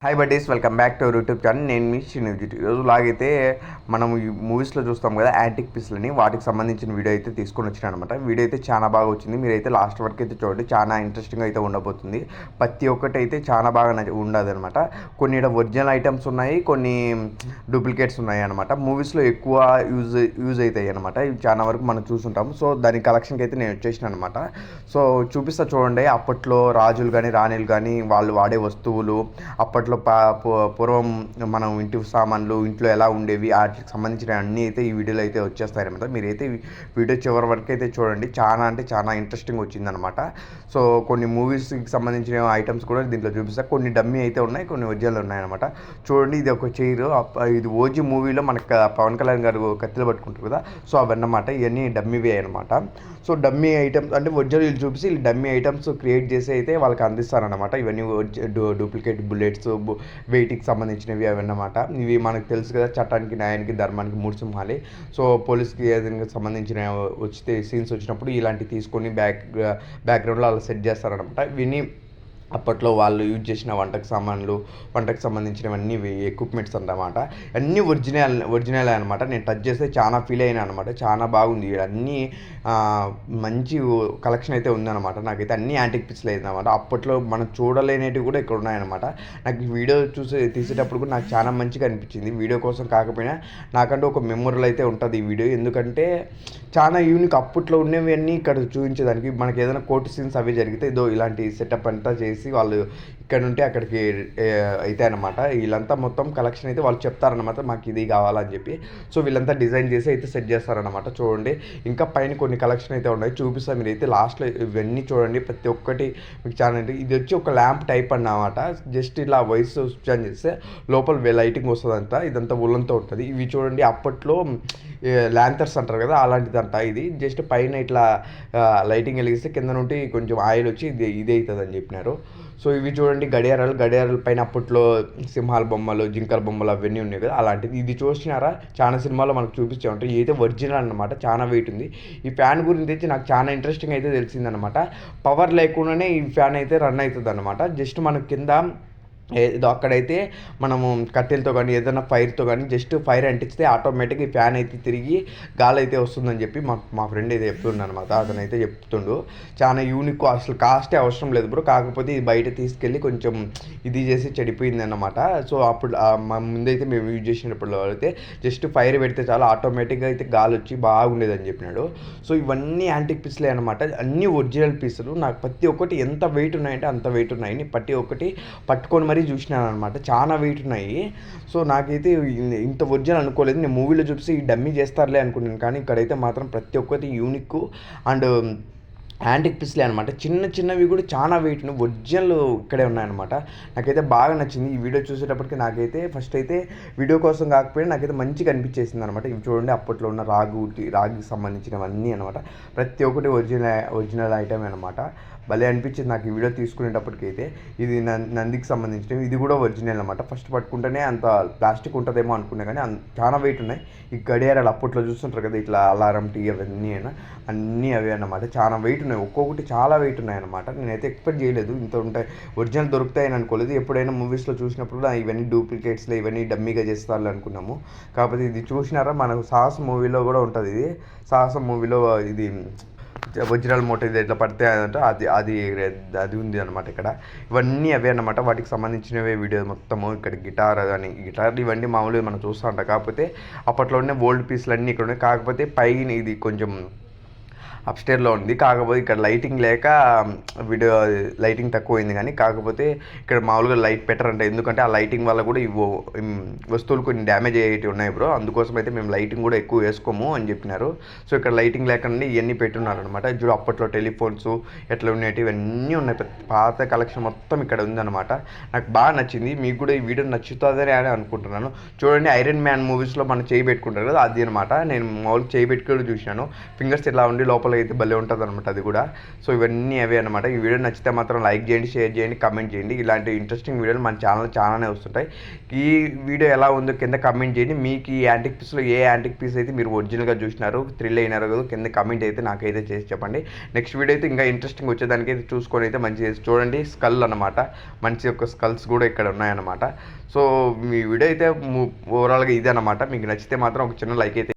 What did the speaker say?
Hi buddies, welcome back to our YouTube channel. నేను మీ శ్రీనిధి. ఈరోజు లాగైతే మనం ఈ మూవీస్లో చూస్తాం కదా యాంటిక్ పీస్లని, వాటికి సంబంధించిన వీడియో అయితే తీసుకొని వచ్చిన అనమాట. వీడియో అయితే చాలా బాగా వచ్చింది. మీరైతే లాస్ట్ వరకు అయితే చూడండి, చాలా ఇంట్రెస్టింగ్ అయితే ఉండబోతుంది. ప్రతి ఒక్కటి అయితే చాలా బాగా ఉండదు అనమాట. కొన్ని ఒరిజినల్ ఐటమ్స్ ఉన్నాయి, కొన్ని డూప్లికేట్స్ ఉన్నాయి అనమాట. మూవీస్లో ఎక్కువ యూజ్ అవుతాయి అనమాట. ఇవి చాలా వరకు మనం చూసుంటాము. సో దాని కలెక్షన్కి అయితే నేను వచ్చేసిన అనమాట. సో చూపిస్తా చూడండి. అప్పట్లో రాజులు కానీ రాణిలు కానీ వాళ్ళు వాడే వస్తువులు, అప్పట్లో పూర్వం మనం ఇంటి సామాన్లు ఇంట్లో ఎలా ఉండేవి, వాటికి సంబంధించిన అన్నీ అయితే ఈ వీడియోలో అయితే వచ్చేస్తాయన్నమాట. మీరైతే వీడియో చివరి వరకు అయితే చూడండి. చాలా అంటే చాలా ఇంట్రెస్టింగ్ వచ్చిందనమాట. సో కొన్ని మూవీస్కి సంబంధించిన ఐటమ్స్ కూడా దీంట్లో చూపిస్తా. కొన్ని డమ్మీ అయితే ఉన్నాయి, కొన్ని ఒరిజినల్ ఉన్నాయన్నమాట. చూడండి, ఇది ఒక చైర్. ఇది ఓజీ మూవీలో మనకు పవన్ కళ్యాణ్ గారు కత్తిలు పట్టుకుంటారు కదా, సో అవన్నమాట. ఇవన్నీ డమ్మీవే అనమాట. సో డమ్మీ ఐటమ్స్ అంటే ఒరిజినల్ చూపిస్తే డమ్మీ ఐటమ్స్ క్రియేట్ చేసి అయితే వాళ్ళకి అందిస్తారనమాట. ఇవన్నీ డూప్లికేట్ బుల్లెట్స్, వెయిట్కి సంబంధించినవి అవన్నమాట. ఇవి మనకు తెలుసు కదా, చట్టానికి న్యాయానికి ధర్మానికి మూడు సింహాలే. సో పోలీస్కి ఏదైనా సంబంధించిన వచ్చితే సీన్స్ వచ్చినప్పుడు ఇలాంటివి తీసుకొని బ్యాక్గ్రౌండ్లో అలా సెట్ చేస్తారనమాట. విని అప్పట్లో వాళ్ళు యూజ్ చేసిన వంటకు సంబంధించినవన్నీ ఎక్విప్మెంట్స్ అన్నమాట. అన్నీ ఒరిజినల్ అనమాట. నేను టచ్ చేస్తే చాలా ఫీల్ అయినా అనమాట. చాలా బాగుంది. అన్నీ మంచి కలెక్షన్ అయితే ఉందన్నమాట. నాకైతే అన్ని యాంటిక్ పీస్లు అయిందన్నమాట. అప్పట్లో మనం చూడలేనివి కూడా ఇక్కడ ఉన్నాయన్నమాట. నాకు ఈ వీడియో తీసేటప్పుడు కూడా నాకు చాలా మంచిగా అనిపించింది. వీడియో కోసం కాకపోయినా నాకంటూ ఒక మెమొరల్ అయితే ఉంటుంది ఈ వీడియో. ఎందుకంటే చాలా యూనిక్. అప్పట్లో ఉన్నవి అన్నీ ఇక్కడ చూపించేదానికి. మనకి ఏదైనా కోర్టు సీన్స్ అవి జరిగితే ఇలాంటి సెటప్ అంతా చేసి వాళ్ళు ఇక్కడ నుండి అక్కడికి అయితే అనమాట. వీళ్ళంతా మొత్తం కలెక్షన్ అయితే వాళ్ళు చెప్తారనమాట, మాకు ఇది కావాలని చెప్పి. సో వీళ్ళంతా డిజైన్ చేసి అయితే సెట్ చేస్తారనమాట. చూడండి, ఇంకా పైన కొన్ని కలెక్షన్ అయితే ఉన్నాయి, చూపిస్తాను. మీరు అయితే లాస్ట్లో ఇవన్నీ చూడండి. ప్రతి ఒక్కటి మీకు చాలా ఇది వచ్చి ఒక ల్యాంప్ టైప్ అన్నమాట. జస్ట్ ఇలా వైస్ స్విచ్ ఆన్ చేస్తే లోపల లైటింగ్ వస్తుందంట. ఇదంతా ఉల్లంతో ఉంటుంది. ఇవి చూడండి, అప్పట్లో ల్యాంతర్స్ అంటారు కదా, అలాంటిదంట. ఇది జస్ట్ పైన ఇట్లా లైటింగ్ వెలిగిస్తే కింద నుండి కొంచెం ఆయిల్ వచ్చి ఇది అవుతుంది అని చెప్పినారు. సో ఇవి చూడండి, గడియారాల పైన అప్పట్లో సింహాల బొమ్మలు, జింకల బొమ్మలు అవన్నీ ఉన్నాయి కదా, అలాంటిది. ఇది చూసినారా, చాలా సినిమాల్లో మనకు చూపించే ఉంటాయి. ఇదైతే ఒరిజినల్ అనమాట. చాలా వెయిట్ ఉంది. ఈ ఫ్యాన్ గురించి అయితే నాకు చాలా ఇంట్రెస్టింగ్ అయితే తెలిసిందనమాట. పవర్ లేకుండానే ఈ ఫ్యాన్ అయితే రన్ అవుతుంది అనమాట. జస్ట్ మనకు కింద ఏదో అక్కడైతే మనము కట్టెలతో కానీ ఏదైనా ఫైర్తో కానీ జస్ట్ ఫైర్ అంటిస్తే ఆటోమేటిక్గా ఈ ఫ్యాన్ అయితే తిరిగి గాలి అయితే వస్తుందని చెప్పి మా ఫ్రెండ్ అయితే చెప్తుండ అనమాట. అతనైతే చెప్తుండు. చాలా యూనిక్, అసలు కాస్టే అవసరం లేదు బ్రో. కాకపోతే ఇది బయట తీసుకెళ్ళి కొంచెం ఇది చేసి చెడిపోయింది అన్నమాట. సో అప్పుడు ముందైతే మేము యూజ్ చేసినప్పుడు అయితే జస్ట్ ఫైర్ పెడితే చాలా ఆటోమేటిక్గా అయితే గాలి వచ్చి బాగుండేదని చెప్పినాడు. సో ఇవన్నీ యాంటిక్ పీస్లే అనమాట. అన్నీ ఒరిజినల్ పీసులు. నాకు ప్రతి ఒక్కటి ఎంత వెయిట్ ఉన్నాయంటే అంత వెయిట్ ఉన్నాయి. ప్రతి ఒక్కటి పట్టుకొని మరీ చూసినాను అనమాట. చాలా వెయిట్ ఉన్నాయి. సో నాకైతే ఇంత ఒరిజినల్ అనుకోలేదు. నేను మూవీలో చూసి ఈ డమ్మీ చేస్తారులే అనుకున్నాను, కానీ ఇక్కడైతే మాత్రం ప్రతి ఒక్కటి యూనిక్ అండ్ యాంటిక్ పీస్లే అనమాట. చిన్నవి కూడా చాలా వెయిట్ ఉన్నాయి. ఒరిజినల్ ఇక్కడే ఉన్నాయన్నమాట. నాకైతే బాగా నచ్చింది. ఈ వీడియో చూసేటప్పటికి నాకైతే ఫస్ట్ అయితే వీడియో కోసం కాకపోయినా నాకైతే మంచిగా అనిపించేసింది అనమాట. ఇవి చూడండి, అప్పట్లో ఉన్న రాగికి సంబంధించినవన్నీ అనమాట. ప్రతి ఒక్కటి ఒరిజినల్ ఐటమ్ అనమాట. భలే అనిపించింది నాకు ఈ వీడియో తీసుకునేటప్పటికైతే. ఇది నందికి సంబంధించినవి. ఇది కూడా ఒరిజినల్ అనమాట. ఫస్ట్ పట్టుకుంటేనే అంత ప్లాస్టిక్ ఉంటుందేమో అనుకున్నా, కానీ చాలా వెయిట్ ఉన్నాయి. ఈ గడియారాలు అప్పట్లో చూస్తుంటారు కదా, ఇట్లా అలారం టీ అవన్నీ అన్నీ అవే అన్నమాట. చాలా వెయిట్ ఉన్నాయి. ఒక్కొక్కటి చాలా వెయిట్ ఉన్నాయన్నమాట. నేనైతే ఎక్స్పెక్ట్ చేయలేదు ఇంత ఉంటాయి, ఒరిజినల్ దొరుకుతాయని అనుకోలేదు. ఎప్పుడైనా మూవీస్లో చూసినప్పుడు ఇవన్నీ డూప్లికేట్స్లో, ఇవన్నీ డమ్మీగా చేస్తారు అనుకున్నాము. కాకపోతే ఇది చూసినారా, మనకు సాహస మూవీలో కూడా ఉంటుంది. ఇది సాహసం మూవీలో ఇది ఒరిజినల్ మోటో ఇది ఎట్లా పడితే అంటే అది ఉంది అనమాట. ఇక్కడ ఇవన్నీ అవే అనమాట. వాటికి సంబంధించినవే వీడియో మొత్తము. ఇక్కడ గిటార్ ఇవన్నీ మామూలుగా మనం చూస్తూ ఉంటాం. కాకపోతే అప్పట్లోనే ఓల్డ్ పీస్లు అన్నీ ఇక్కడ ఉన్నాయి. కాకపోతే పైన ఇది కొంచెం అప్స్టేర్లో ఉంది. కాకపోతే ఇక్కడ లైటింగ్ లేక వీడియో లైటింగ్ తక్కువైంది. కానీ కాకపోతే ఇక్కడ మామూలుగా లైట్ పెట్టరంట. ఎందుకంటే ఆ లైటింగ్ వల్ల కూడా వస్తువులు కొన్ని డ్యామేజ్ అయ్యేవి ఉన్నాయి బ్రో. అందుకోసం అయితే మేము లైటింగ్ కూడా ఎక్కువ వేసుకోము అని చెప్పినారు. సో ఇక్కడ లైటింగ్ లేకుండా ఇవన్నీ పెట్టున్నారనమాట. చూడు, అప్పట్లో టెలిఫోన్స్ ఎట్లా ఉండేవి ఇవన్నీ ఉన్నాయి. పాత కలెక్షన్ మొత్తం ఇక్కడ ఉందన్నమాట. నాకు బాగా నచ్చింది. మీకు కూడా ఈ వీడియో నచ్చుతుందని అని అనుకుంటున్నాను. చూడండి, ఐరన్ మ్యాన్ మూవీస్లో మనం చేయి పెట్టుకుంటారు కదా, అది అనమాట. నేను మామూలుగా చేయి పెట్టుకొని చూసినాను. ఫింగర్స్ ఇట్లా ఉండి లోపల ఓవరాల్ అయితే భలే ఉంటుంది అనమాట అది కూడా. సో ఇవన్నీ అవే అనమాట. ఈ వీడియో నచ్చితే మాత్రం లైక్ చేయండి, షేర్ చేయండి, కమెంట్ చేయండి. ఇలాంటి ఇంట్రెస్టింగ్ వీడియోలు మన ఛానల్ చాలానే వస్తుంటాయి. ఈ వీడియో ఎలా ఉందో కింద కమెంట్ చేయండి. మీకు ఈ యాంటిక్ పీస్లో ఏ యాంటిక్ పీస్ అయితే మీరు ఒరిజినల్గా చూసినారు, థ్రిల్ అయినారో కదా కింద కమెంట్ అయితే నాకైతే చేసి చెప్పండి. నెక్స్ట్ వీడియో అయితే ఇంకా ఇంట్రెస్టింగ్ వచ్చేదానికి అయితే చూసుకొని అయితే మంచిగా చూడండి. స్కల్ అనమాట, మంచి యొక్క స్కల్స్ కూడా ఇక్కడ ఉన్నాయన్నమాట. సో మీ వీడియో అయితే ఓవరాల్గా ఇదే అనమాట. మీకు నచ్చితే మాత్రం ఒక చిన్న లైక్ అయితే